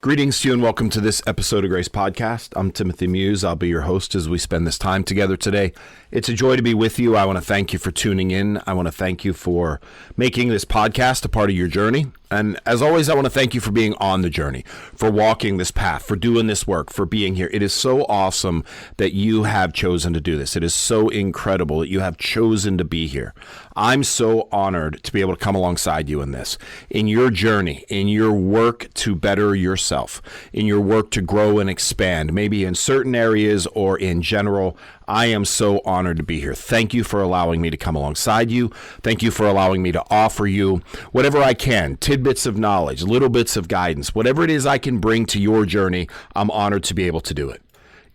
Greetings to you and welcome to this episode of Grace Podcast. I'm Timothy Muse. I'll be your host as we spend this time together today. It's a joy to be with you. I want to thank you for tuning in. I want to thank you for making this podcast a part of your journey. And as always, I want to thank you for being on the journey, for walking this path, for doing this work, for being here. It is so awesome that you have chosen to do this. It is so incredible that you have chosen to be here. I'm so honored to be able to come alongside you in this, in your journey, in your work to better yourself, in your work to grow and expand, maybe in certain areas or in general. I am so honored to be here. Thank you for allowing me to come alongside you. Thank you for allowing me to offer you whatever I can, tidbits of knowledge, little bits of guidance, whatever it is I can bring to your journey. I'm honored to be able to do it.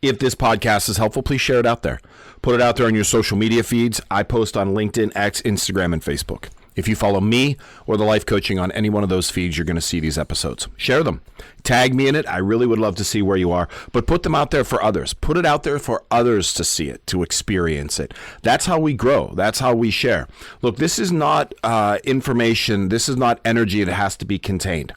If this podcast is helpful, please share it out there. Put it out there on your social media feeds. I post on LinkedIn, X, Instagram, and Facebook. If you follow me or the life coaching on any one of those feeds, you're going to see these episodes. Share them. Tag me in it. I really would love to see where you are, but put them out there for others. Put it out there for others to see it, to experience it. That's how we grow. That's how we share. Look, this is not information. This is not energy that has to be contained.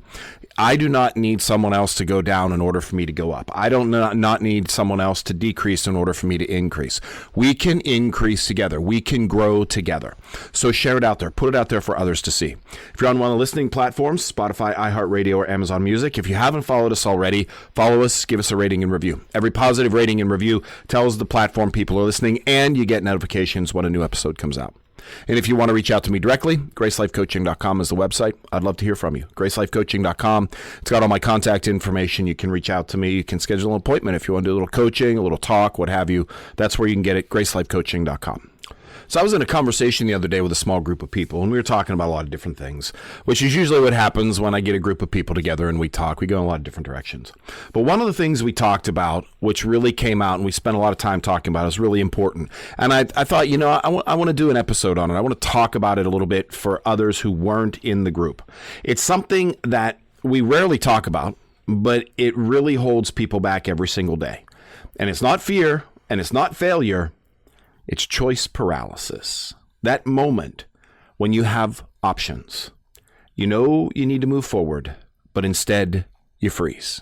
I do not need someone else to go down in order for me to go up. I don't not need someone else to decrease in order for me to increase. We can increase together. We can grow together. So share it out there. Put it out there for others to see. If you're on one of the listening platforms, Spotify, iHeartRadio, or Amazon Music, if you haven't followed us already, follow us, give us a rating and review. Every positive rating and review tells the platform people are listening, and you get notifications when a new episode comes out. And if you want to reach out to me directly, GraceLifeCoaching.com is the website. I'd love to hear from you. GraceLifeCoaching.com. It's got all my contact information. You can reach out to me. You can schedule an appointment if you want to do a little coaching, a little talk, what have you. That's where you can get it, GraceLifeCoaching.com. So I was in a conversation the other day with a small group of people, and we were talking about a lot of different things, which is usually what happens when I get a group of people together and we talk. We go in a lot of different directions. But one of the things we talked about, which really came out and we spent a lot of time talking about, is really important. And I thought, I want to do an episode on it. I want to talk about it a little bit for others who weren't in the group. It's something that we rarely talk about, but it really holds people back every single day. And it's not fear, and it's not failure. It's choice paralysis. That moment when you have options. You know you need to move forward, but instead you freeze.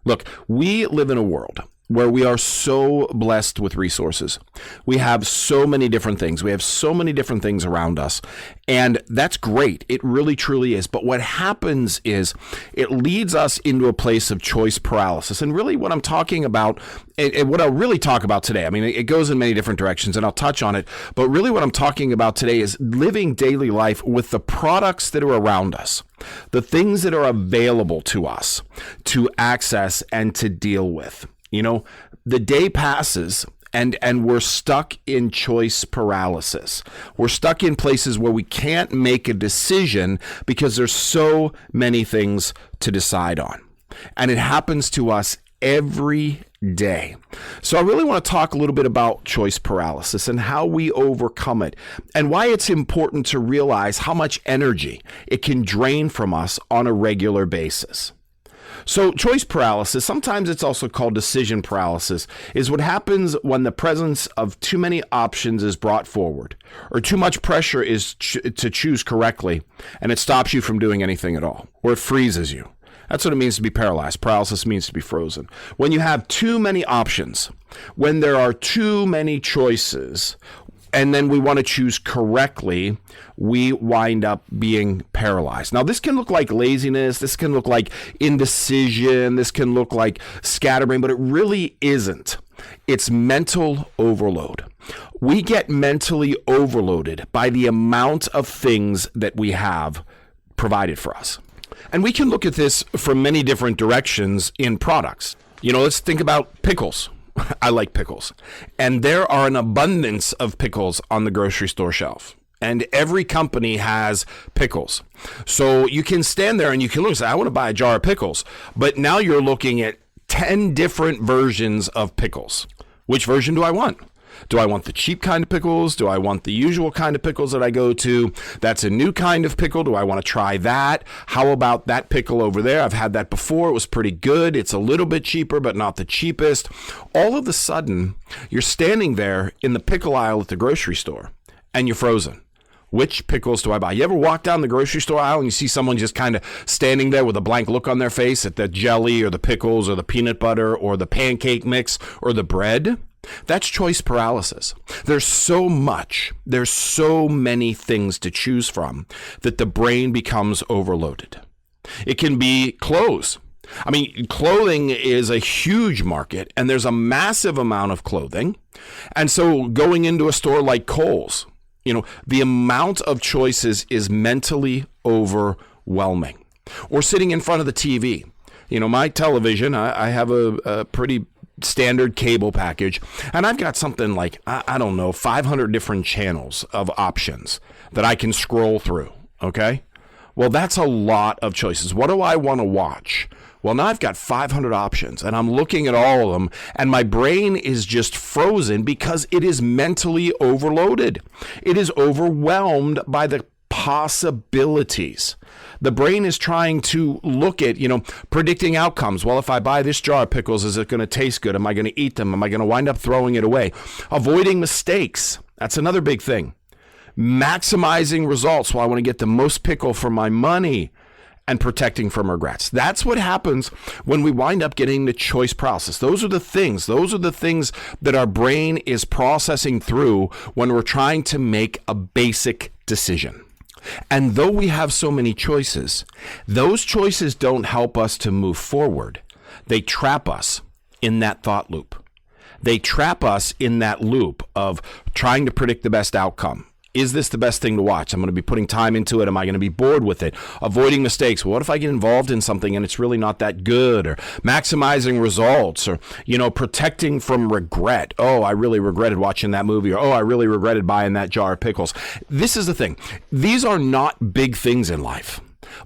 Look, we live in a world where we are so blessed with resources. We have so many different things. We have so many different things around us. And that's great. It really, truly is. But what happens is it leads us into a place of choice paralysis. And really what I'm talking about, and what I'll really talk about today, I mean, it goes in many different directions and I'll touch on it. But really what I'm talking about today is living daily life with the products that are around us, the things that are available to us to access and to deal with. You know, the day passes and we're stuck in choice paralysis. We're stuck in places where we can't make a decision because there's so many things to decide on. And it happens to us every day. So I really want to talk a little bit about choice paralysis and how we overcome it and why it's important to realize how much energy it can drain from us on a regular basis. So choice paralysis, sometimes it's also called decision paralysis, is what happens when the presence of too many options is brought forward or too much pressure is to choose correctly, and it stops you from doing anything at all, or it freezes you. That's what it means to be paralyzed. Paralysis means to be frozen. When you have too many options, when there are too many choices, and then we want to choose correctly, we wind up being paralyzed. Now, this can look like laziness. This can look like indecision. This can look like scattering, but it really isn't. It's mental overload. We get mentally overloaded by the amount of things that we have provided for us. And we can look at this from many different directions in products. Let's think about pickles. I like pickles. And there are an abundance of pickles on the grocery store shelf. And every company has pickles. So you can stand there and you can look and say, I want to buy a jar of pickles. But now you're looking at 10 different versions of pickles. Which version do I want? Do I want the cheap kind of pickles? Do I want the usual kind of pickles that I go to? That's a new kind of pickle. Do I want to try that? How about that pickle over there? I've had that before. It was pretty good. It's a little bit cheaper, but not the cheapest. All of a sudden, you're standing there in the pickle aisle at the grocery store and you're frozen. Which pickles do I buy? You ever walk down the grocery store aisle and you see someone just kind of standing there with a blank look on their face at the jelly or the pickles or the peanut butter or the pancake mix or the bread? That's choice paralysis. There's so many things to choose from that the brain becomes overloaded. It can be clothes. I mean, clothing is a huge market, and there's a massive amount of clothing. And so going into a store like Kohl's, the amount of choices is mentally overwhelming. Or sitting in front of the TV. My television, I have a pretty standard cable package, and I've got something like, 500 different channels of options that I can scroll through, okay? Well, that's a lot of choices. What do I want to watch? Well, now I've got 500 options, and I'm looking at all of them, and my brain is just frozen because it is mentally overloaded. It is overwhelmed by the possibilities. The brain is trying to look at, predicting outcomes. Well, if I buy this jar of pickles, is it going to taste good? Am I going to eat them? Am I going to wind up throwing it away? Avoiding mistakes. That's another big thing. Maximizing results. Well, I want to get the most pickle for my money. And protecting from regrets. That's what happens when we wind up getting the choice process. Those are the things that our brain is processing through when we're trying to make a basic decision. And though we have so many choices, those choices don't help us to move forward. They trap us in that thought loop. They trap us in that loop of trying to predict the best outcome. Is this the best thing to watch? I'm going to be putting time into it. Am I going to be bored with it? Avoiding mistakes. What if I get involved in something and it's really not that good? Or maximizing results, or, protecting from regret. Oh, I really regretted watching that movie. Or, oh, I really regretted buying that jar of pickles. This is the thing. These are not big things in life,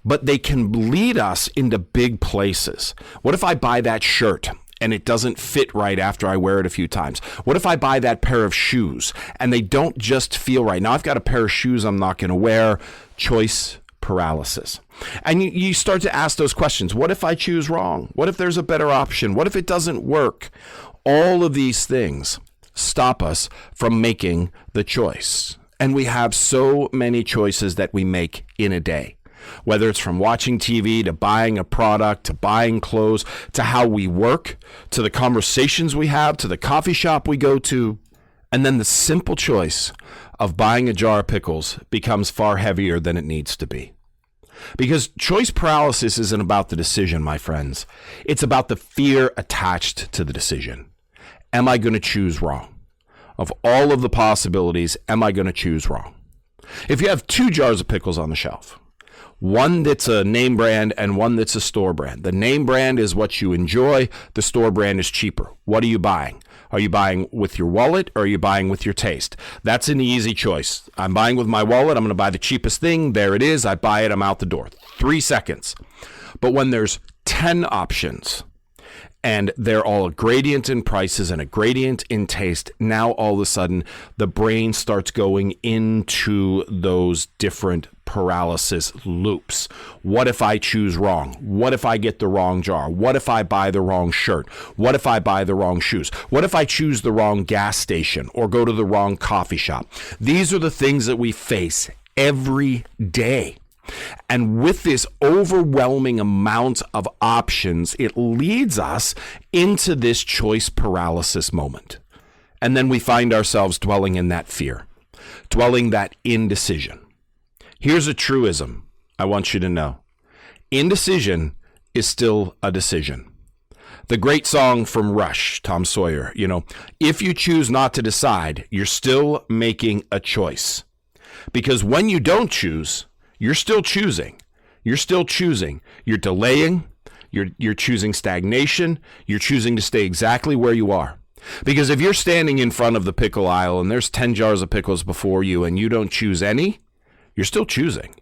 but they can lead us into big places. What if I buy that shirt and it doesn't fit right after I wear it a few times? What if I buy that pair of shoes and they don't just feel right? Now I've got a pair of shoes I'm not going to wear. Choice paralysis. And you start to ask those questions. What if I choose wrong? What if there's a better option? What if it doesn't work? All of these things stop us from making the choice. And we have so many choices that we make in a day. Whether it's from watching TV to buying a product to buying clothes to how we work to the conversations we have to the coffee shop we go to. And then the simple choice of buying a jar of pickles becomes far heavier than it needs to be. Because choice paralysis isn't about the decision, my friends. It's about the fear attached to the decision. Am I going to choose wrong? Of all of the possibilities, am I going to choose wrong? If you have 2 jars of pickles on the shelf, one that's a name brand and one that's a store brand. The name brand is what you enjoy. The store brand is cheaper. What are you buying? Are you buying with your wallet or are you buying with your taste? That's an easy choice. I'm buying with my wallet. I'm going to buy the cheapest thing. There it is. I buy it. I'm out the door. 3 seconds. But when there's 10 options and they're all a gradient in prices and a gradient in taste, now all of a sudden the brain starts going into those different paralysis loops. What if I choose wrong? What if I get the wrong jar? What if I buy the wrong shirt? What if I buy the wrong shoes? What if I choose the wrong gas station or go to the wrong coffee shop? These are the things that we face every day. And with this overwhelming amount of options, it leads us into this choice paralysis moment. And then we find ourselves dwelling in that fear, dwelling that indecision. Here's a truism I want you to know. Indecision is still a decision. The great song from Rush, Tom Sawyer, if you choose not to decide, you're still making a choice. Because when you don't choose, you're still choosing. You're still choosing. You're delaying. You're choosing stagnation. You're choosing to stay exactly where you are. Because if you're standing in front of the pickle aisle and there's 10 jars of pickles before you and you don't choose any, you're still choosing.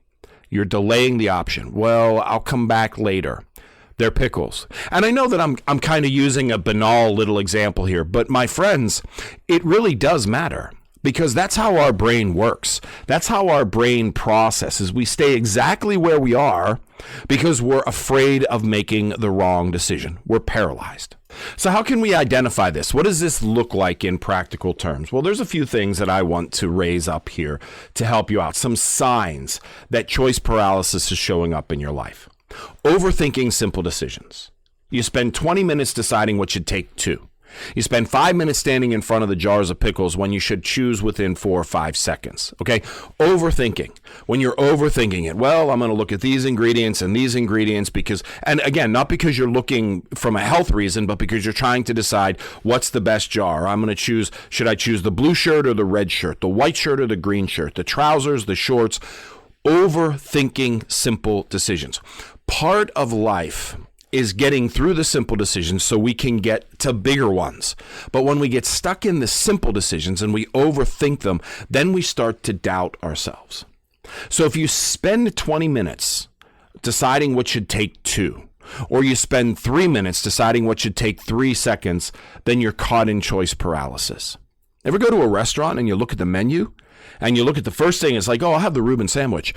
You're delaying the option. Well, I'll come back later. They're pickles. And I know that I'm kind of using a banal little example here, but my friends, it really does matter. because that's how our brain works. That's how our brain processes. We stay exactly where we are because we're afraid of making the wrong decision. We're paralyzed. So how can we identify this? What does this look like in practical terms? Well, there's a few things that I want to raise up here to help you out. Some signs that choice paralysis is showing up in your life. Overthinking simple decisions. You spend 20 minutes deciding what should take 2. You spend 5 minutes standing in front of the jars of pickles when you should choose within 4 or 5 seconds. Okay? Overthinking. When you're overthinking it, well, I'm going to look at these ingredients and these ingredients because, and again, not because you're looking from a health reason, but because you're trying to decide what's the best jar. I'm going to choose, should I choose the blue shirt or the red shirt, the white shirt or the green shirt, the trousers, the shorts? Overthinking simple decisions. Part of life is getting through the simple decisions so we can get to bigger ones. But when we get stuck in the simple decisions and we overthink them, then we start to doubt ourselves. So if you spend 20 minutes deciding what should take 2, or you spend 3 minutes deciding what should take 3 seconds, then you're caught in choice paralysis. Ever go to a restaurant and you look at the menu and you look at the first thing, it's like, oh, I'll have the Reuben sandwich.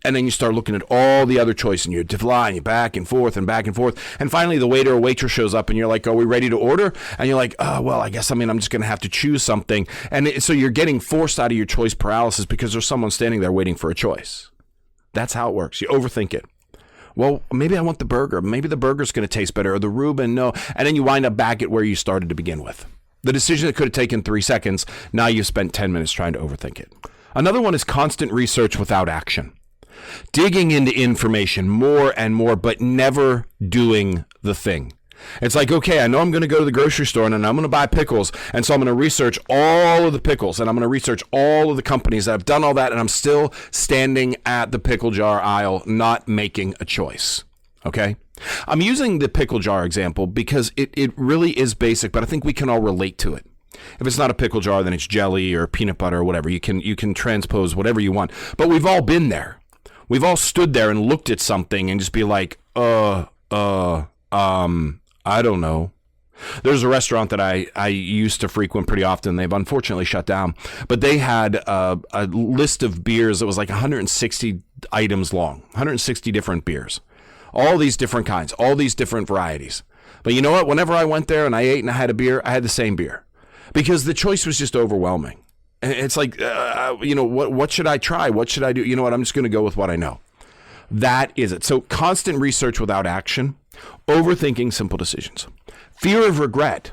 And then you start looking at all the other choices and you're flying you back and forth. And finally, the waiter or waitress shows up and you're like, are we ready to order? And you're like, oh, well, I guess, I'm just going to have to choose something. And so you're getting forced out of your choice paralysis because there's someone standing there waiting for a choice. That's how it works. You overthink it. Well, maybe I want the burger. Maybe the burger's going to taste better, or the Reuben, no. And then you wind up back at where you started to begin with. The decision that could have taken 3 seconds, now you've spent 10 minutes trying to overthink it. Another one is constant research without action. Digging into information more and more, but never doing the thing. It's like, okay, I know I'm going to go to the grocery store and I'm going to buy pickles. And so I'm going to research all of the pickles and I'm going to research all of the companies that have done all that. And I'm still standing at the pickle jar aisle, not making a choice. Okay? I'm using the pickle jar example because it really is basic, but I think we can all relate to it. If it's not a pickle jar, then it's jelly or peanut butter or whatever. You can transpose whatever you want. But we've all been there. We've all stood there and looked at something and just be like, I don't know. There's a restaurant that I used to frequent pretty often. They've unfortunately shut down. But they had a list of beers that was like 160 items long, 160 different beers. All these different kinds, all these different varieties. But you know what? Whenever I went there and I ate and I had a beer, I had the same beer. Because the choice was just overwhelming. And it's like, what should I try? What should I do? You know what? I'm just going to go with what I know. That is it. So constant research without action, overthinking simple decisions. Fear of regret.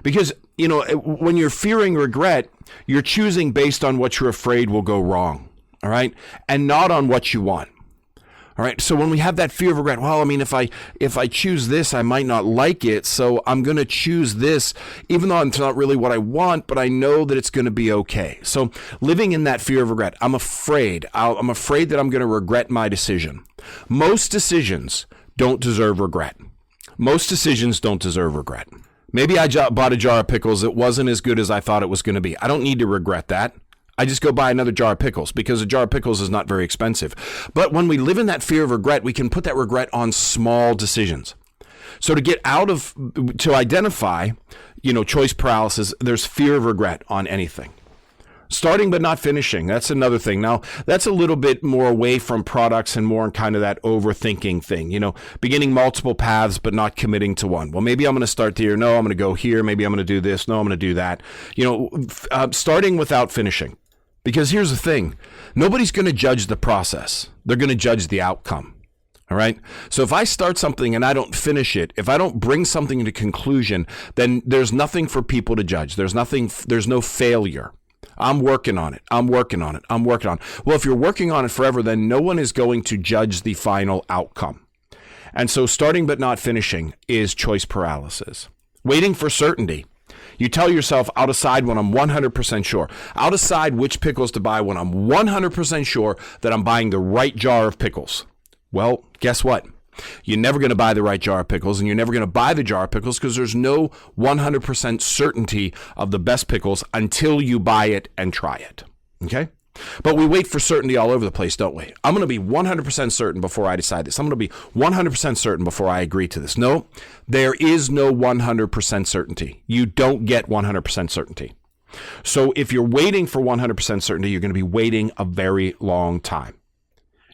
Because, when you're fearing regret, you're choosing based on what you're afraid will go wrong. All right. And not on what you want. All right. So when we have that fear of regret, well, if I choose this, I might not like it. So I'm going to choose this, even though it's not really what I want, but I know that it's going to be okay. So living in that fear of regret, I'm afraid that I'm going to regret my decision. Most decisions don't deserve regret. Most decisions don't deserve regret. Maybe I bought a jar of pickles. It wasn't as good as I thought it was going to be. I don't need to regret that. I just go buy another jar of pickles because a jar of pickles is not very expensive. But when we live in that fear of regret, we can put that regret on small decisions. So to identify, choice paralysis, there's fear of regret on anything. Starting but not finishing, that's another thing. Now, that's a little bit more away from products and more in kind of that overthinking thing, beginning multiple paths but not committing to one. Well, maybe I'm going to start here. No, I'm going to go here. Maybe I'm going to do this. No, I'm going to do that. Starting without finishing. Because here's the thing, nobody's going to judge the process. They're going to judge the outcome. All right. So if I start something and I don't finish it, if I don't bring something to conclusion, then there's nothing for people to judge. There's no failure. I'm working on it. Well, if you're working on it forever, then no one is going to judge the final outcome. And so starting but not finishing is choice paralysis. Waiting for certainty. You tell yourself, I'll decide when I'm 100% sure. I'll decide which pickles to buy when I'm 100% sure that I'm buying the right jar of pickles. Well, guess what? You're never going to buy the right jar of pickles, and you're never going to buy the jar of pickles because there's no 100% certainty of the best pickles until you buy it and try it. Okay? But we wait for certainty all over the place, don't we? I'm going to be 100% certain before I decide this. I'm going to be 100% certain before I agree to this. No, there is no 100% certainty. You don't get 100% certainty. So if you're waiting for 100% certainty, you're going to be waiting a very long time.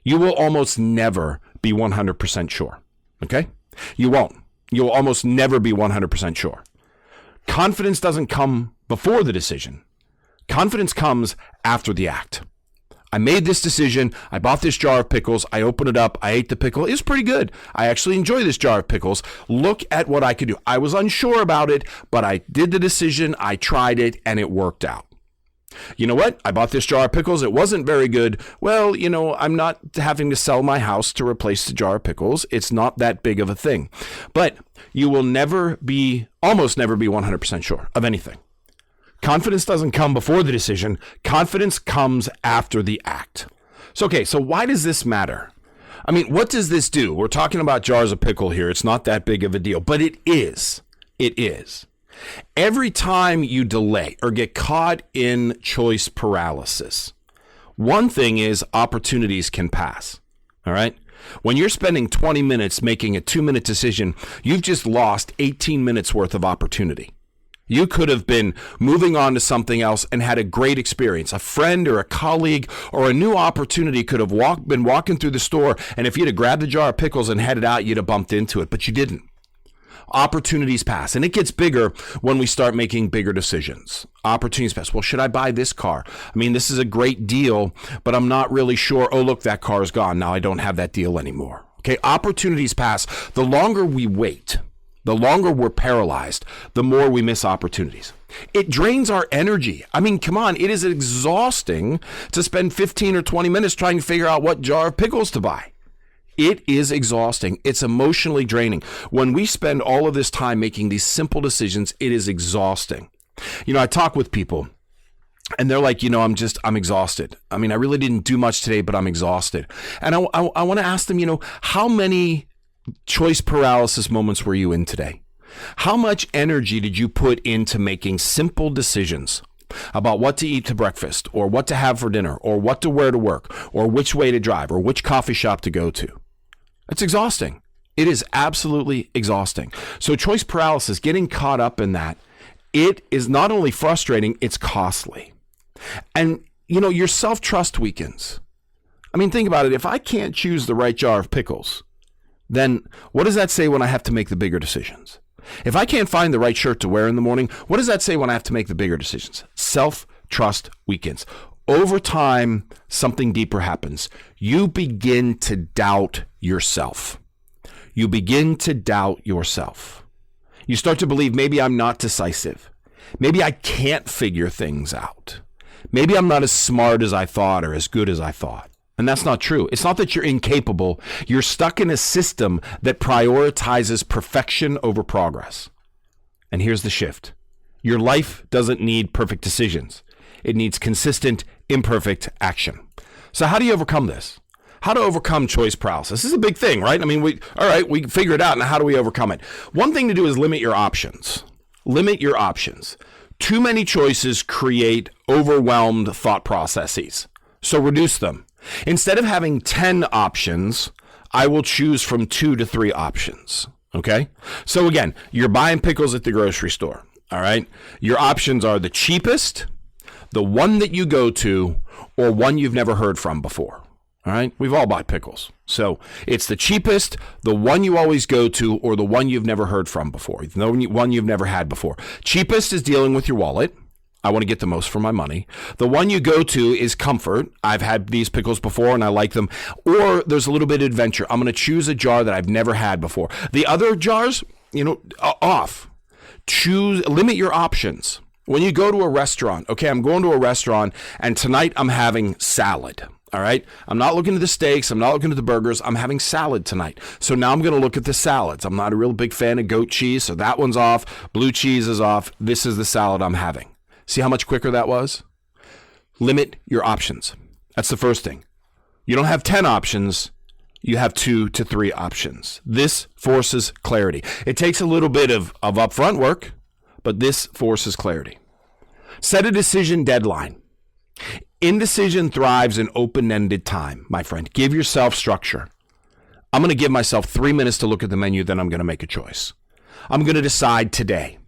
You will almost never be 100% sure. Okay? You won't. You'll almost never be 100% sure. Confidence doesn't come before the decision. Confidence comes after the act. I made this decision. I bought this jar of pickles. I opened it up. I ate the pickle. It was pretty good. I actually enjoy this jar of pickles. Look at what I could do. I was unsure about it, but I did the decision. I tried it, and it worked out. You know what? I bought this jar of pickles. It wasn't very good. Well, I'm not having to sell my house to replace the jar of pickles. It's not that big of a thing. But you will almost never be 100% sure of anything. Confidence doesn't come before the decision. Confidence comes after the act. So why does this matter? I mean, what does this do? We're talking about jars of pickle here. It's not that big of a deal, but it is. It is. Every time you delay or get caught in choice paralysis, one thing is opportunities can pass. All right. When you're spending 20 minutes making a 2-minute decision, you've just lost 18 minutes worth of opportunity. You could have been moving on to something else and had a great experience. A friend or a colleague or a new opportunity could have been walking through the store, and if you'd have grabbed a jar of pickles and headed out, you'd have bumped into it, but you didn't. Opportunities pass, and it gets bigger when we start making bigger decisions. Opportunities pass. Well, should I buy this car? I mean, this is a great deal, but I'm not really sure. Oh, look, that car's gone. Now I don't have that deal anymore. Okay, opportunities pass. The longer we wait, the longer we're paralyzed, the more we miss opportunities. It drains our energy. I mean, come on, it is exhausting to spend 15 or 20 minutes trying to figure out what jar of pickles to buy. It is exhausting. It's emotionally draining. When we spend all of this time making these simple decisions, it is exhausting. I talk with people and they're like, I'm exhausted. I mean, I really didn't do much today, but I'm exhausted. And I want to ask them, how many choice paralysis moments were you in today? How much energy did you put into making simple decisions about what to eat to breakfast or what to have for dinner or what to wear to work or which way to drive or which coffee shop to go to? It's exhausting. It is absolutely exhausting. So choice paralysis, getting caught up in that, it is not only frustrating, it's costly. And, your self-trust weakens. I mean, think about it. If I can't choose the right jar of pickles, then what does that say when I have to make the bigger decisions? If I can't find the right shirt to wear in the morning, what does that say when I have to make the bigger decisions? Self-trust weakens. Over time, something deeper happens. You begin to doubt yourself. You begin to doubt yourself. You start to believe maybe I'm not decisive. Maybe I can't figure things out. Maybe I'm not as smart as I thought or as good as I thought. And that's not true. It's not that you're incapable. You're stuck in a system that prioritizes perfection over progress. And here's the shift. Your life doesn't need perfect decisions. It needs consistent, imperfect action. So how do you overcome this? How to overcome choice paralysis? This is a big thing, right? I mean, we figure it out. Now, how do we overcome it? One thing to do is limit your options. Limit your options. Too many choices create overwhelmed thought processes. So reduce them. Instead of having 10 options, I will choose from 2 to 3 options. Okay? So again, you're buying pickles at the grocery store. All right? Your options are the cheapest, the one that you go to, or one you've never heard from before. All right? We've all bought pickles. So it's the cheapest, the one you always go to, or the one you've never heard from before, the one you've never had before. Cheapest is dealing with your wallet. I want to get the most for my money. The one you go to is comfort. I've had these pickles before and I like them. Or there's a little bit of adventure. I'm going to choose a jar that I've never had before. The other jars, off. Limit your options. When you go to a restaurant, okay, I'm going to a restaurant and tonight I'm having salad. All right. I'm not looking at the steaks. I'm not looking at the burgers. I'm having salad tonight. So now I'm going to look at the salads. I'm not a real big fan of goat cheese. So that one's off. Blue cheese is off. This is the salad I'm having. See how much quicker that was? Limit your options. That's the first thing. You don't have 10 options. You have 2 to 3 options. This forces clarity. It takes a little bit of upfront work, but this forces clarity. Set a decision deadline. Indecision thrives in open-ended time, my friend. Give yourself structure. I'm going to give myself 3 minutes to look at the menu, then I'm going to make a choice. I'm going to decide today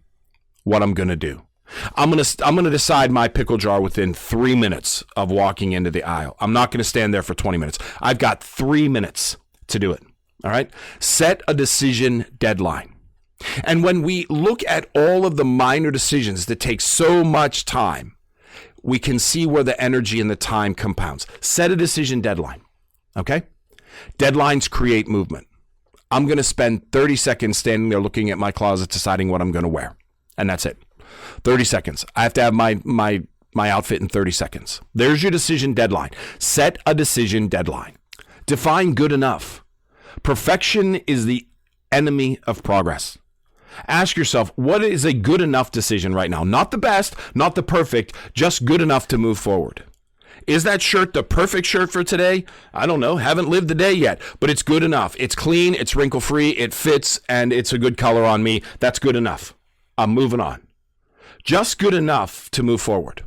what I'm going to do. I'm gonna decide my pickle jar within 3 minutes of walking into the aisle. I'm not gonna stand there for 20 minutes. I've got 3 minutes to do it. All right? Set a decision deadline. And when we look at all of the minor decisions that take so much time, we can see where the energy and the time compounds. Set a decision deadline. Okay? Deadlines create movement. I'm going to spend 30 seconds standing there looking at my closet, deciding what I'm going to wear. And that's it. 30 seconds. I have to have my outfit in 30 seconds. There's your decision deadline. Set a decision deadline. Define good enough. Perfection is the enemy of progress. Ask yourself, what is a good enough decision right now? Not the best, not the perfect, just good enough to move forward. Is that shirt the perfect shirt for today? I don't know. Haven't lived the day yet, but it's good enough. It's clean, it's wrinkle-free, it fits, and it's a good color on me. That's good enough. I'm moving on. Just good enough to move forward.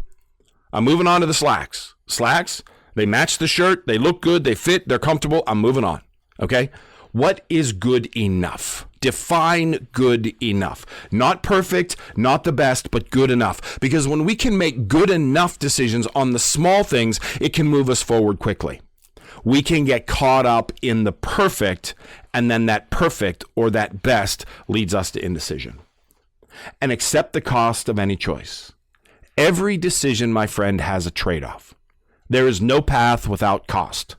I'm moving on to the slacks. Slacks, they match the shirt, they look good, they fit, they're comfortable. I'm moving on. Okay? What is good enough? Define good enough. Not perfect, not the best, but good enough. Because when we can make good enough decisions on the small things, it can move us forward quickly. We can get caught up in the perfect, and then that perfect or that best leads us to indecision. And accept the cost of any choice. Every decision, my friend, has a trade-off. There is no path without cost.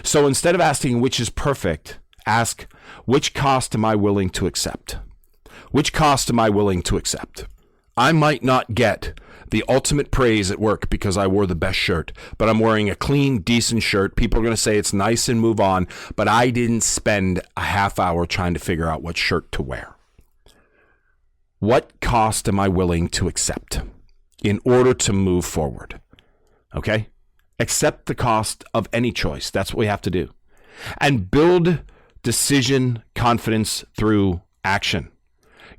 So instead of asking which is perfect, ask, which cost am I willing to accept? Which cost am I willing to accept? I might not get the ultimate praise at work because I wore the best shirt, but I'm wearing a clean, decent shirt. People are going to say it's nice and move on, but I didn't spend a half hour trying to figure out what shirt to wear. What cost am I willing to accept in order to move forward? Okay? Accept the cost of any choice. That's what we have to do. And build decision confidence through action.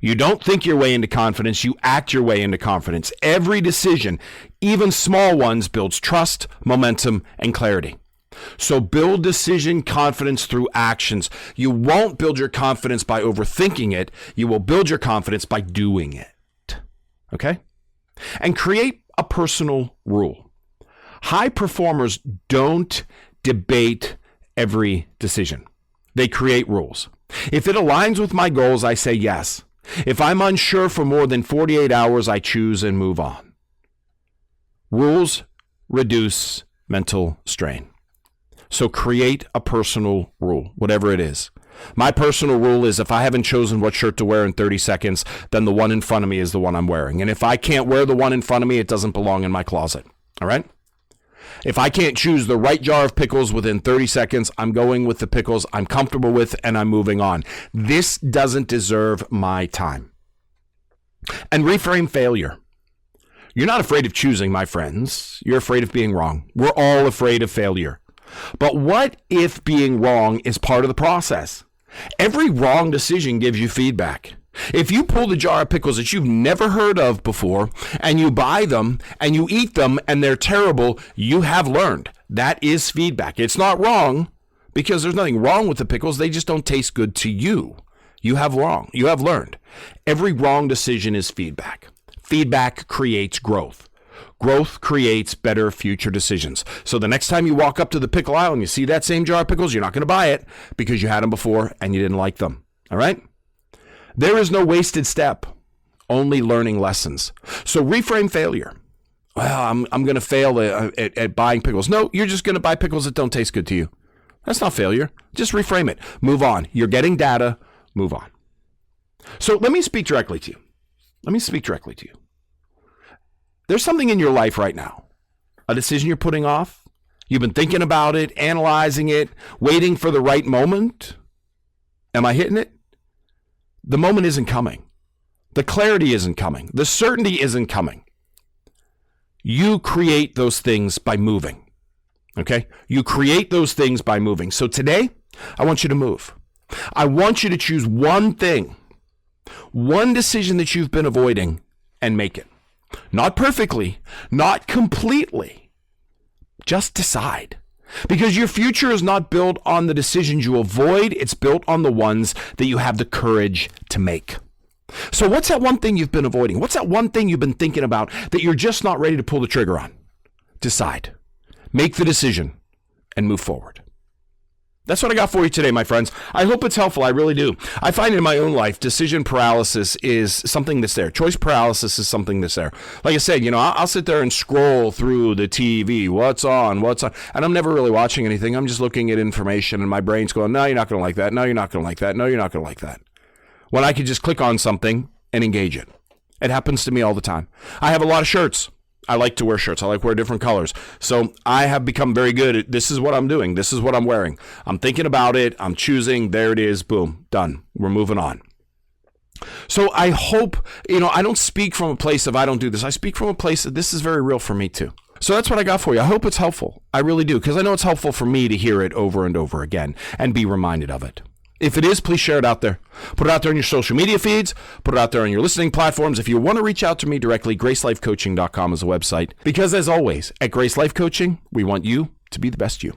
You don't think your way into confidence, you act your way into confidence. Every decision, even small ones, builds trust, momentum, and clarity. So build decision confidence through actions. You won't build your confidence by overthinking it. You will build your confidence by doing it. Okay? And create a personal rule. High performers don't debate every decision. They create rules. If it aligns with my goals, I say yes. If I'm unsure for more than 48 hours, I choose and move on. Rules reduce mental strain. So create a personal rule, whatever it is. My personal rule is if I haven't chosen what shirt to wear in 30 seconds, then the one in front of me is the one I'm wearing. And if I can't wear the one in front of me, it doesn't belong in my closet. All right? If I can't choose the right jar of pickles within 30 seconds, I'm going with the pickles I'm comfortable with and I'm moving on. This doesn't deserve my time. And reframe failure. You're not afraid of choosing, my friends. You're afraid of being wrong. We're all afraid of failure. But what if being wrong is part of the process? Every wrong decision gives you feedback. If you pull the jar of pickles that you've never heard of before and you buy them and you eat them and they're terrible, you have learned. That is feedback. It's not wrong because there's nothing wrong with the pickles. They just don't taste good to you. You have learned. Every wrong decision is feedback. Feedback creates growth. Growth creates better future decisions. So the next time you walk up to the pickle aisle and you see that same jar of pickles, you're not going to buy it because you had them before and you didn't like them. All right? There is no wasted step, only learning lessons. So reframe failure. Well, I'm going to fail at buying pickles. No, you're just going to buy pickles that don't taste good to you. That's not failure. Just reframe it. Move on. You're getting data. Move on. So let me speak directly to you. There's something in your life right now, a decision you're putting off. You've been thinking about it, analyzing it, waiting for the right moment. Am I hitting it? The moment isn't coming. The clarity isn't coming. The certainty isn't coming. You create those things by moving. Okay? You create those things by moving. So today, I want you to move. I want you to choose one thing, one decision that you've been avoiding and make it. Not perfectly, not completely. Just decide. Because your future is not built on the decisions you avoid. It's built on the ones that you have the courage to make. So what's that one thing you've been avoiding? What's that one thing you've been thinking about that you're just not ready to pull the trigger on? Decide. Make the decision and move forward. That's what I got for you today, my friends. I hope it's helpful. I really do. I find in my own life, decision paralysis is something that's there. Choice paralysis is something that's there. Like I said, I'll sit there and scroll through the TV. What's on? And I'm never really watching anything. I'm just looking at information, and my brain's going, no, you're not going to like that. No, you're not going to like that. No, you're not going to like that. When I could just click on something and engage it. It happens to me all the time. I have a lot of shirts. I like to wear shirts. I like wear different colors. So I have become very good at, this is what I'm doing. This is what I'm wearing. I'm thinking about it. I'm choosing. There it is. Boom. Done. We're moving on. So I hope, I don't speak from a place of I don't do this. I speak from a place that this is very real for me too. So that's what I got for you. I hope it's helpful. I really do, because I know it's helpful for me to hear it over and over again and be reminded of it. If it is, please share it out there. Put it out there on your social media feeds. Put it out there on your listening platforms. If you want to reach out to me directly, GraceLifeCoaching.com is the website. Because as always, at Grace Life Coaching, we want you to be the best you.